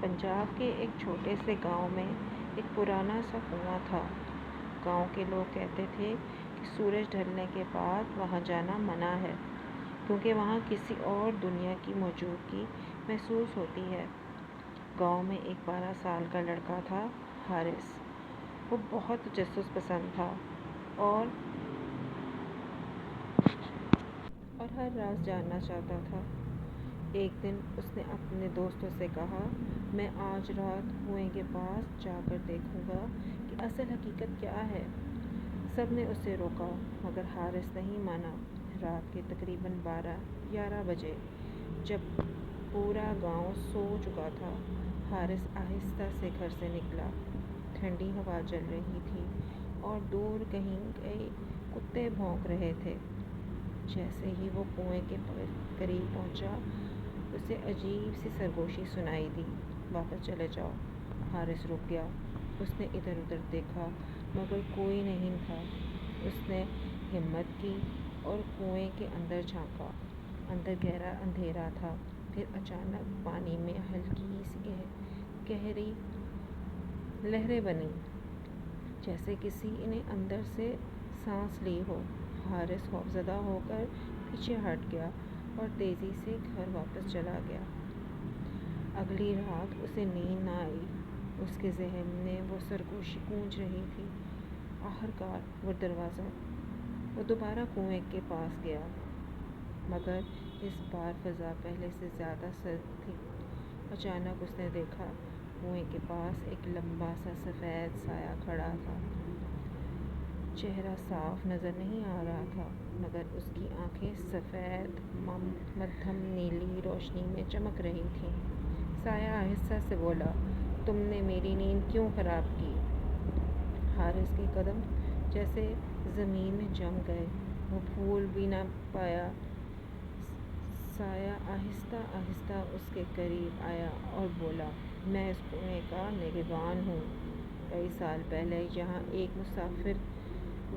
پنجاب کے ایک چھوٹے سے گاؤں میں ایک پرانا سا کنواں تھا۔ گاؤں کے لوگ کہتے تھے کہ سورج ڈھلنے کے بعد وہاں جانا منع ہے، کیونکہ وہاں کسی اور دنیا کی موجودگی محسوس ہوتی ہے۔ گاؤں میں ایک 12 سال کا لڑکا تھا، حارث۔ وہ بہت تجسس پسند تھا اور ہر راز جاننا چاہتا تھا۔ ایک دن اس نے اپنے دوستوں سے کہا، میں آج رات کنویں کے پاس جا کر دیکھوں گا کہ اصل حقیقت کیا ہے۔ سب نے اسے روکا مگر حارث نہیں مانا۔ رات کے تقریباً 12-11 بجے جب پورا گاؤں سو چکا تھا، حارث آہستہ سے گھر سے نکلا۔ ٹھنڈی ہوا چل رہی تھی اور دور کہیں کئی کتے بھونک رہے تھے۔ جیسے ہی وہ کنویں کے قریب پہنچا، اسے عجیب سی سرگوشی سنائی دی۔ واپس چلے جاؤ۔ حارث رک گیا۔ اس نے ادھر ادھر دیکھا مگر کوئی نہیں تھا۔ اس نے ہمت کی اور کنویں کے اندر جھانکا۔ اندر گہرا اندھیرا تھا۔ پھر اچانک پانی میں ہلکی سی گہری لہریں بنیں، جیسے کسی نے اندر سے سانس لی ہو۔ حارث خوفزدہ ہو کر پیچھے ہٹ گیا اور تیزی سے گھر واپس چلا گیا۔ اگلی رات اسے نیند نہ آئی۔ اس کے ذہن میں وہ سرگوشی گونج رہی تھی۔ آخرکار وہ دوبارہ کنویں کے پاس گیا، مگر اس بار فضا پہلے سے زیادہ سرد تھی۔ اچانک اس نے دیکھا، کنویں کے پاس ایک لمبا سا سفید سایہ کھڑا تھا۔ چہرہ صاف نظر نہیں آ رہا تھا مگر اس کی آنکھیں سفید مدھم نیلی روشنی میں چمک رہی تھیں۔ سایہ آہستہ سے بولا، تم نے میری نیند کیوں خراب کی؟ حارث کے قدم جیسے زمین میں جم گئے۔ وہ بھول بھی نہ پایا۔ سایہ آہستہ آہستہ اس کے قریب آیا اور بولا، میں اس کنویں کا نگہبان ہوں۔ کئی سال پہلے یہاں ایک مسافر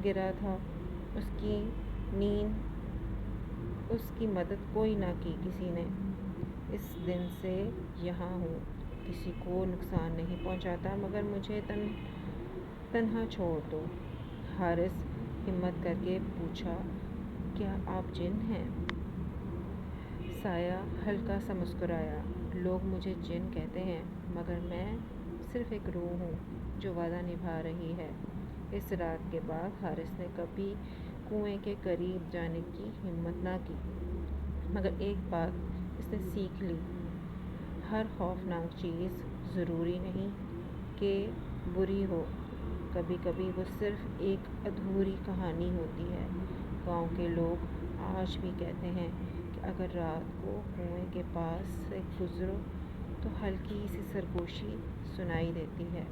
گرا تھا۔ اس کی مدد کوئی نہ کی کسی نے۔ اس دن سے یہاں ہوں۔ کسی کو نقصان نہیں پہنچاتا مگر مجھے تنہا چھوڑ دو۔ حارث ہمت کر کے پوچھا، کیا آپ جن ہیں؟ سایہ ہلکا سا مسکرایا، لوگ مجھے جن کہتے ہیں مگر میں صرف ایک روح ہوں جو وعدہ نبھا رہی ہے۔ اس رات کے بعد حارث نے کبھی کنویں کے قریب جانے کی ہمت نہ کی۔ مگر ایک بات اس نے سیکھ لی، ہر خوفناک چیز ضروری نہیں کہ بری ہو، کبھی کبھی وہ صرف ایک ادھوری کہانی ہوتی ہے۔ گاؤں کے لوگ آج بھی کہتے ہیں کہ اگر رات کو کنویں کے پاس سے گزرو تو ہلکی سی سرگوشی سنائی دیتی ہے۔